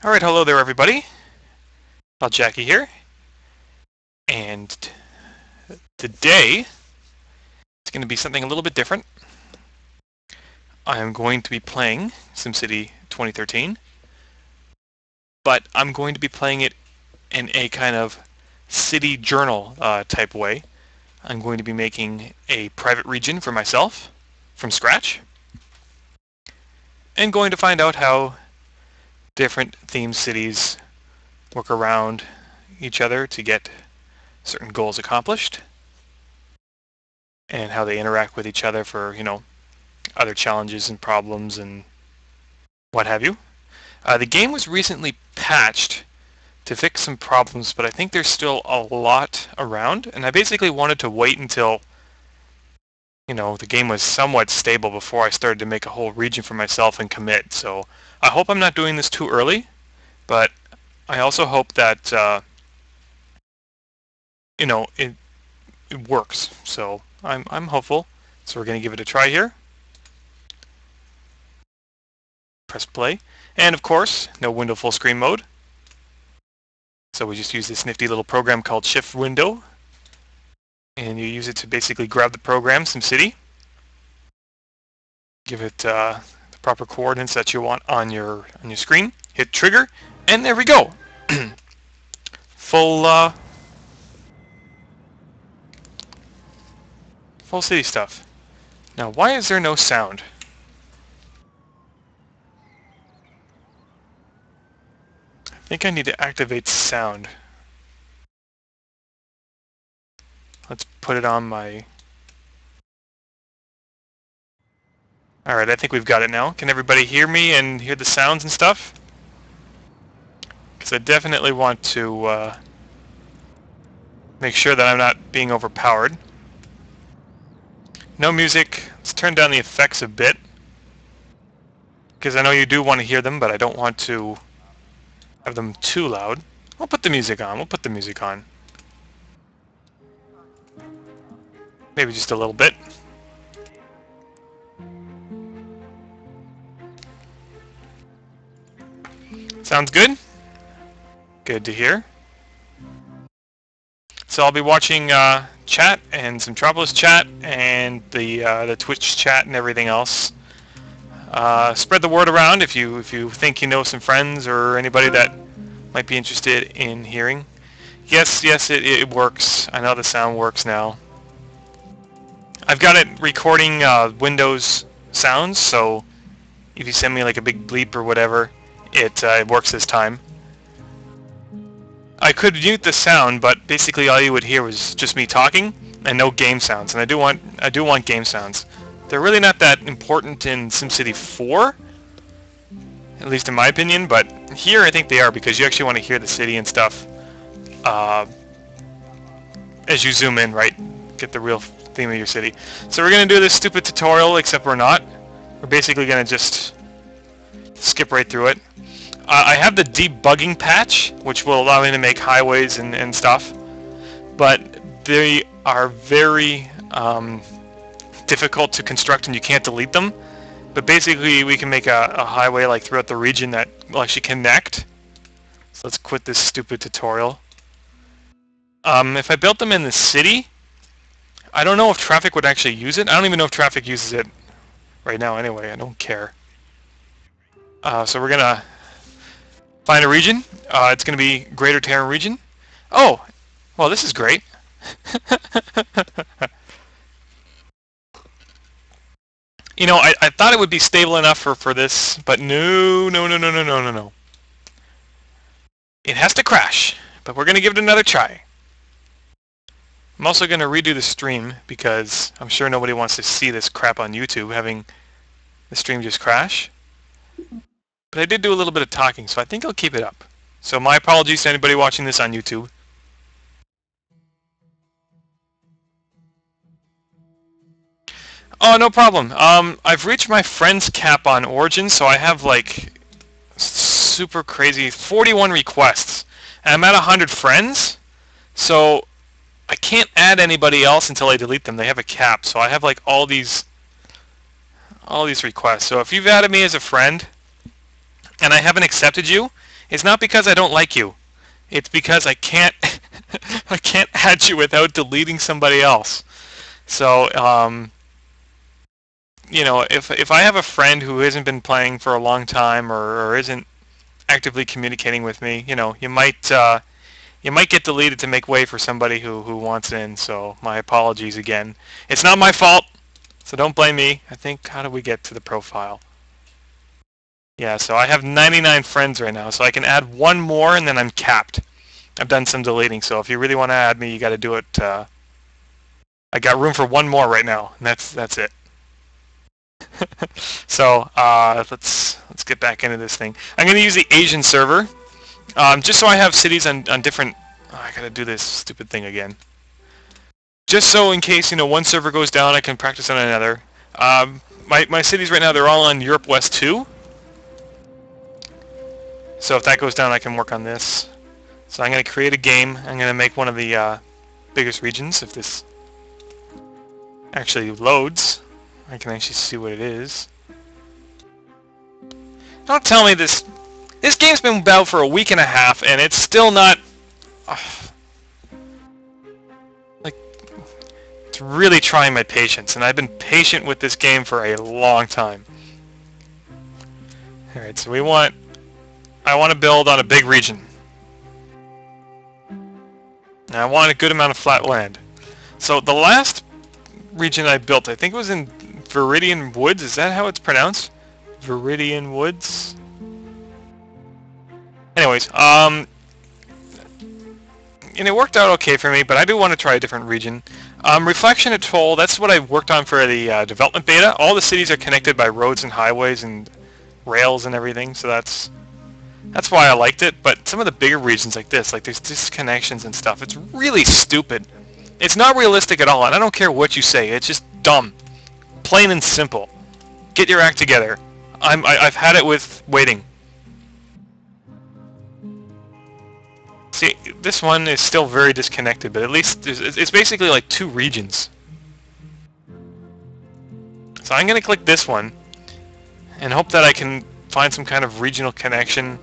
Alright, hello there everybody. Jackie here. And today, it's going to be something a little bit different. I am going to be playing SimCity 2013, but I'm going to be playing it in a kind of city journal type way. I'm going to be making a private region for myself from scratch, and going to find out how different themed cities work around each other to get certain goals accomplished, and how they interact with each other for, other challenges and problems and what have you. The game was recently patched to fix some problems, but I think there's still a lot around, and I basically wanted to wait until the game was somewhat stable before I started to make a whole region for myself and commit. So I hope I'm not doing this too early, but I also hope that it works. So I'm hopeful. So we're going to give it a try here. Press play, and of course no window full screen mode, so we just use this nifty little program called Shift Window, and you use it to basically grab the program SimCity, give it the proper coordinates that you want on your screen, hit trigger, and there we go. full city stuff. Now why is there no sound? I think I need to activate sound. Let's put it on my... Alright, I think we've got it now. Can everybody hear me and hear the sounds and stuff? Because I definitely want to make sure that I'm not being overpowered. No music. Let's turn down the effects a bit, because I know you do want to hear them, but I don't want to have them too loud. We'll put the music on. Maybe just a little bit. Sounds good? Good to hear. So I'll be watching chat and some metropolis chat and the Twitch chat and everything else. Spread the word around if you think you know some friends or anybody that might be interested in hearing. Yes, it works. I know the sound works now. I've got it recording Windows sounds, so if you send me like a big bleep or whatever, it works this time. I could mute the sound, but basically all you would hear was just me talking and no game sounds. And I do want game sounds. They're really not that important in SimCity 4, at least in my opinion. But here I think they are, because you actually want to hear the city and stuff as you zoom in, right? Get the real theme of your city. So we're gonna do this stupid tutorial, except we're not. We're basically gonna just skip right through it. I have the debugging patch, which will allow me to make highways and stuff, but they are very difficult to construct and you can't delete them. But basically we can make a highway like throughout the region that will actually connect. So let's quit this stupid tutorial. If I built them in the city, I don't know if traffic would actually use it. I don't even know if traffic uses it right now anyway. I don't care. So we're gonna find a region. It's going to be Greater Terran region. Oh, well, this is great. I thought it would be stable enough for this, but no. It has to crash, but we're going to give it another try. I'm also going to redo the stream, because I'm sure nobody wants to see this crap on YouTube, having the stream just crash. But I did do a little bit of talking, so I think I'll keep it up. So my apologies to anybody watching this on YouTube. Oh, no problem. I've reached my friends cap on Origin, so I have like super crazy 41 requests. And I'm at 100 friends, so I can't add anybody else until I delete them. They have a cap, so I have like all these requests. So if you've added me as a friend and I haven't accepted you, It's not because I don't like you. It's because I can't I can't add you without deleting somebody else. So, you know, if I have a friend who hasn't been playing for a long time or isn't actively communicating with me, you know, you might get deleted to make way for somebody who wants in. So my apologies again. It's not my fault, so don't blame me. I think, how do we get to the profile? Yeah, so I have 99 friends right now, so I can add one more and then I'm capped. I've done some deleting, so if you really want to add me, you got to do it. I got room for one more right now, and that's it. So let's get back into this thing. I'm going to use the Asian server, just so I have cities on different. Oh, I got to do this stupid thing again. Just so in case, you know, one server goes down, I can practice on another. My cities right now, they're all on Europe West 2. So if that goes down, I can work on this. So I'm going to create a game. I'm going to make one of the biggest regions. If this actually loads, I can actually see what it is. Don't tell me this game's been out for a week and a half and it's still not... like, it's really trying my patience, and I've been patient with this game for a long time. Alright, so I want to build on a big region. And I want a good amount of flat land. So the last region I built, I think it was in Viridian Woods. Is that how it's pronounced? Viridian Woods? Anyways, and it worked out okay for me, but I do want to try a different region. Reflection Atoll, that's what I worked on for the development beta. All the cities are connected by roads and highways and rails and everything, so that's why I liked it. But some of the bigger regions like this, like there's disconnections and stuff, it's really stupid. It's not realistic at all, and I don't care what you say. It's just dumb. Plain and simple. Get your act together. I've had it with waiting. See, this one is still very disconnected, but at least it's basically like two regions. So I'm going to click this one and hope that I can find some kind of regional connection.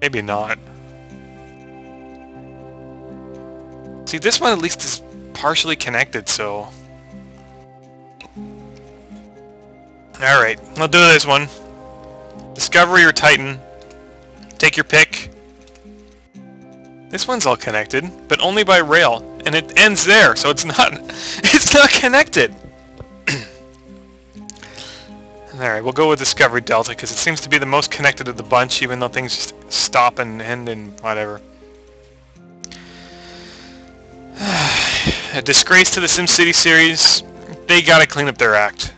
Maybe not. See, this one at least is partially connected, so... Alright, I'll do this one. Discovery or Titan. Take your pick. This one's all connected, but only by rail, and it ends there, so it's not connected. Alright, we'll go with Discovery Delta, because it seems to be the most connected of the bunch, even though things just stop and end and whatever. A disgrace to the SimCity series. They gotta clean up their act.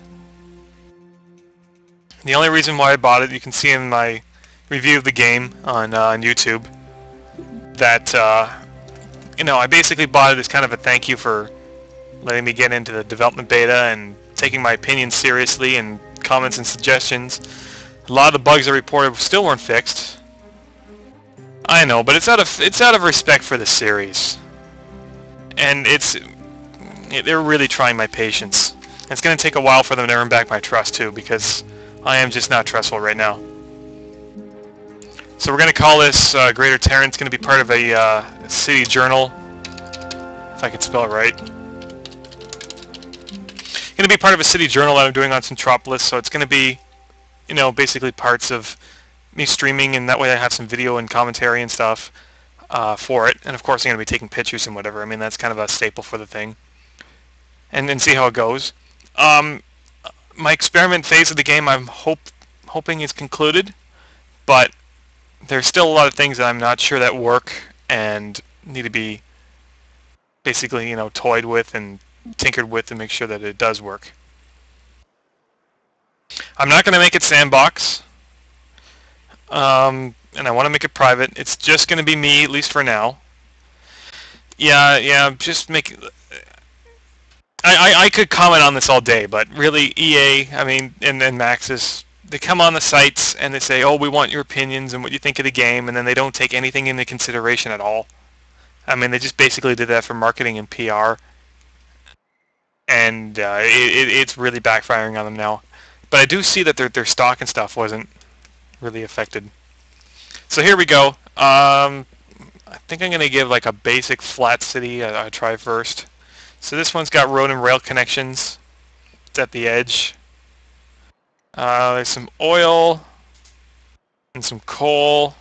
The only reason why I bought it, you can see in my review of the game on YouTube, that, you know, I basically bought it as kind of a thank you for letting me get into the development beta and taking my opinions seriously and comments and suggestions. A lot of the bugs I reported still weren't fixed. I know, but it's out of respect for the series. And they're really trying my patience. It's going to take a while for them to earn back my trust too, because I am just not trustful right now. So we're going to call this Greater Terran. It's going to be part of a city journal, if I can spell it right. Going to be part of a city journal that I'm doing on Metropolis, so it's going to be, you know, basically parts of me streaming, and that way I have some video and commentary and stuff for it. And of course I'm going to be taking pictures and whatever. I mean, that's kind of a staple for the thing. And see how it goes. My experiment phase of the game, I'm hoping is concluded, but there's still a lot of things that I'm not sure that work and need to be basically, you know, toyed with and tinkered with to make sure that it does work. I'm not going to make it sandbox, and I want to make it private. It's just going to be me, at least for now. Yeah, just make... I could comment on this all day, but really, EA, I mean, and Maxis, they come on the sites and they say, oh, we want your opinions and what you think of the game, and then they don't take anything into consideration at all. I mean, they just basically did that for marketing and PR, and it's really backfiring on them now. But I do see that their stock and stuff wasn't really affected. So here we go. I think I'm gonna give like a basic flat city a try first. So this one's got road and rail connections. It's at the edge. There's some oil and some coal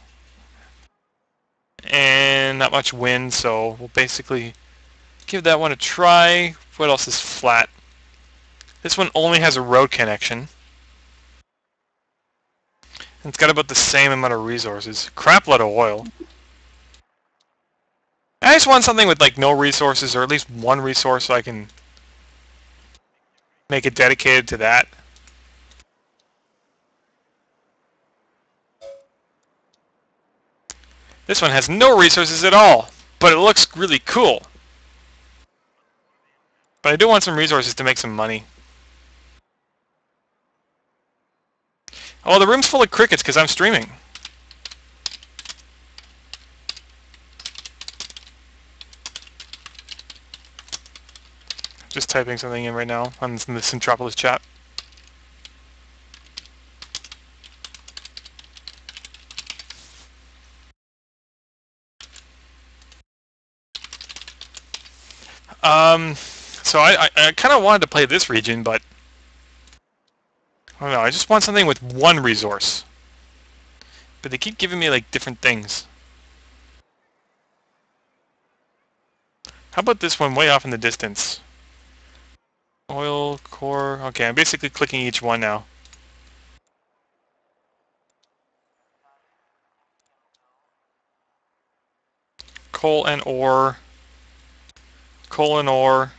and not much wind, so we'll basically give that one a try. What else is flat? This one only has a road connection. And it's got about the same amount of resources. Crap load of oil. I just want something with like no resources, or at least one resource so I can make it dedicated to that. This one has no resources at all, but it looks really cool. But I do want some resources to make some money. Oh, the room's full of crickets because I'm streaming. Just typing something in right now on the metropolis chat. So I kind of wanted to play this region, but I don't know. I just want something with one resource. But they keep giving me like different things. How about this one way off in the distance? Oil, core... Okay, I'm basically clicking each one now. Coal and ore. Coal and ore.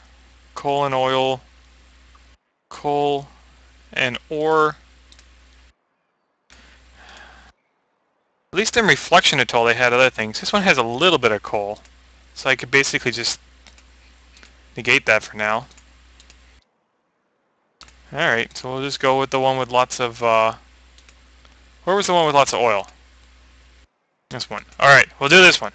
Coal and oil. Coal and ore. At least in reflection atoll they had other things. This one has a little bit of coal. So I could basically just negate that for now. Alright, so we'll just go with the one with lots of... Where was the one with lots of oil? This one. Alright, we'll do this one.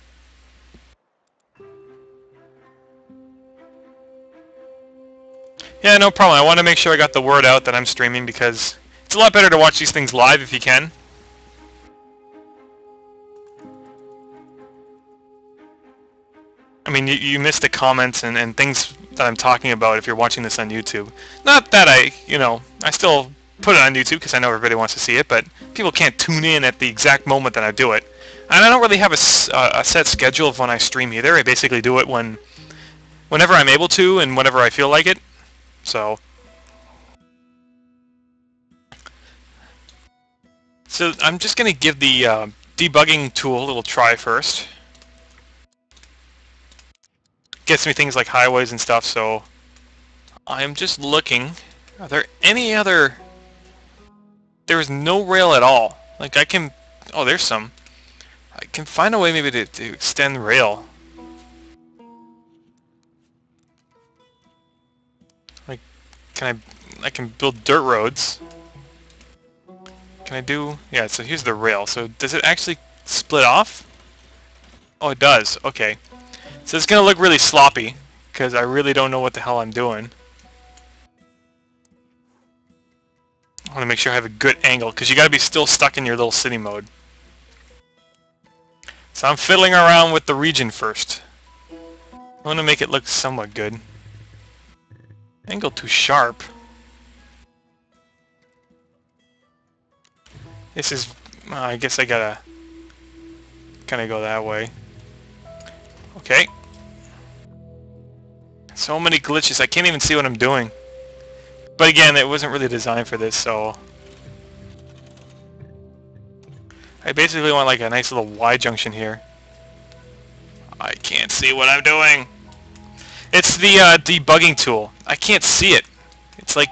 Yeah, no problem. I want to make sure I got the word out that I'm streaming because it's a lot better to watch these things live if you can. I mean, you miss the comments and things that I'm talking about if you're watching this on YouTube. Not that I still put it on YouTube because I know everybody wants to see it, but people can't tune in at the exact moment that I do it. And I don't really have a set schedule of when I stream either. I basically do it whenever I'm able to and whenever I feel like it. So I'm just going to give the debugging tool a little try first. Gets me things like highways and stuff, so I'm just looking. Are there any other... There is no rail at all. Like I can... Oh, there's some. I can find a way maybe to extend rail. Like, I can build dirt roads. Can I do... Yeah, so here's the rail. So does it actually split off? Oh, it does. Okay. So it's going to look really sloppy, because I really don't know what the hell I'm doing. I want to make sure I have a good angle, because you got to be still stuck in your little city mode. So I'm fiddling around with the region first. I want to make it look somewhat good. Angle too sharp. This is... I guess I gotta kind of go that way. Okay. So many glitches, I can't even see what I'm doing. But again, it wasn't really designed for this, so... I basically want like a nice little Y junction here. I can't see what I'm doing. It's the debugging tool. I can't see it. It's like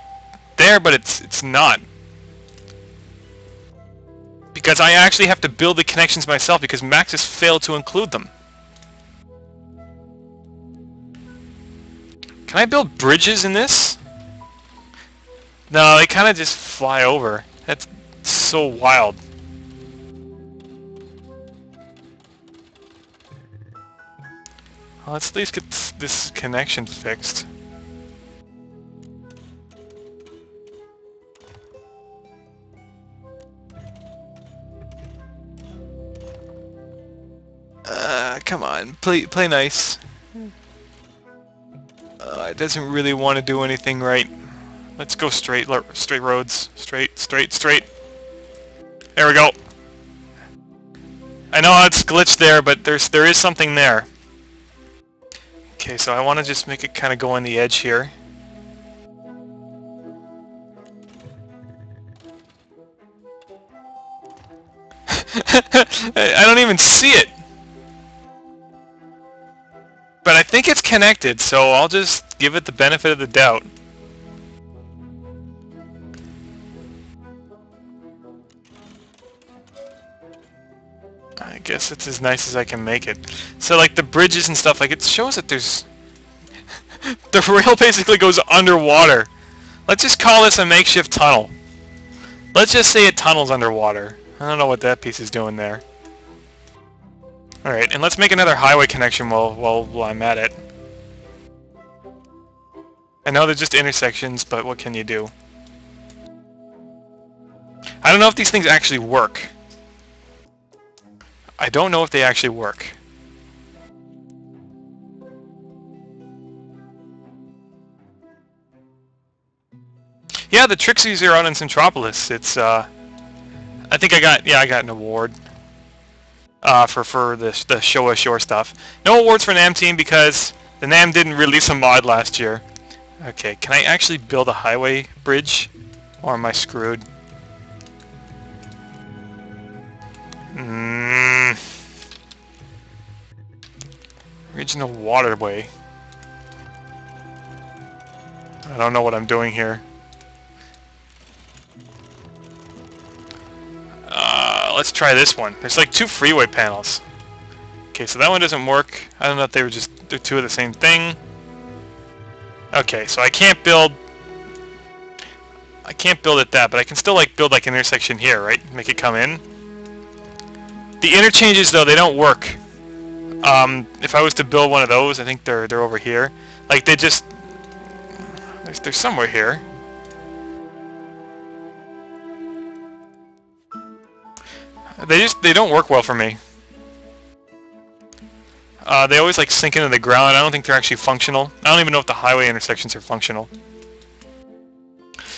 there, but it's not. Because I actually have to build the connections myself because Max has failed to include them. Can I build bridges in this? No, they kind of just fly over. That's so wild. Well, let's at least get this connection fixed. Come on, play nice. It doesn't really want to do anything right. Let's go straight roads. Straight. There we go. I know it's glitched there, but there is something there. Okay, so I want to just make it kind of go on the edge here. I don't even see it. But I think it's connected, so I'll just give it the benefit of the doubt. I guess it's as nice as I can make it. So like the bridges and stuff, like it shows that there's... the rail basically goes underwater. Let's just call this a makeshift tunnel. Let's just say it tunnels underwater. I don't know what that piece is doing there. Alright, and let's make another highway connection while I'm at it. I know they're just intersections, but what can you do? I don't know if these things actually work. I don't know if they actually work. Yeah, the Trixies are out in Metropolis. It's I think I got an award for the Show Ashore stuff. No awards for NAM team because the NAM didn't release a mod last year. Okay, can I actually build a highway bridge, or am I screwed? Regional waterway. I don't know what I'm doing here. Let's try this one. There's like 2 freeway panels. Okay, so that one doesn't work. I don't know if they're 2 of the same thing. Okay, so I can't build it that, but I can still like build like an intersection here, right? Make it come in. The interchanges though, they don't work. If I was to build one of those, I think they're over here. Like they just they're somewhere here. They don't work well for me. They always like sink into the ground. I don't think they're actually functional. I don't even know if the highway intersections are functional.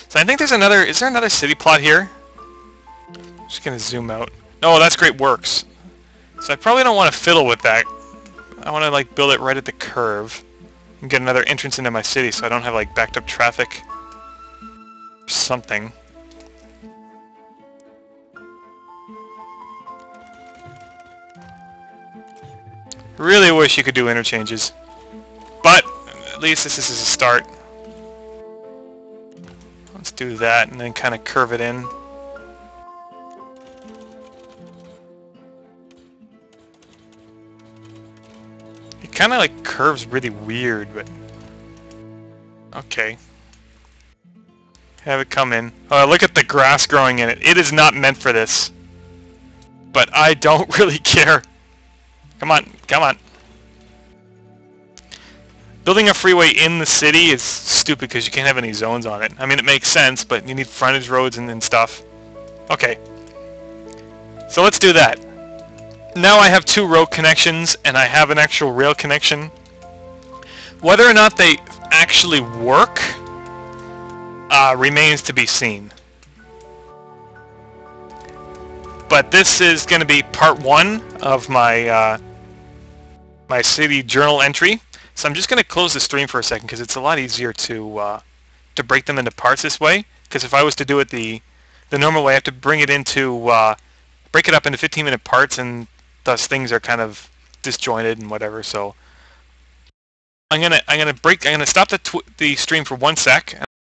So I think there's another... Is there another city plot here? I'm just gonna zoom out. Oh, that's Great Works. So I probably don't want to fiddle with that. I want to like build it right at the curve and get another entrance into my city so I don't have like backed up traffic or something. Really wish you could do interchanges, but at least this is a start. Let's do that and then kind of curve it in. It kind of like curves really weird, but okay. Have it come in. Oh, look at the grass growing in it. It is not meant for this, but I don't really care. Come on, come on. Building a freeway in the city is stupid because you can't have any zones on it. I mean, it makes sense, but you need frontage roads and stuff. Okay. So let's do that. Now I have 2 road connections, and I have an actual rail connection. Whether or not they actually work remains to be seen. But this is going to be part 1 of my my city journal entry. So I'm just going to close the stream for a second because it's a lot easier to break them into parts this way. Because if I was to do it the normal way, I have to bring it into break it up into 15-minute parts, and thus things are kind of disjointed and whatever. So I'm gonna stop the stream for 1 sec.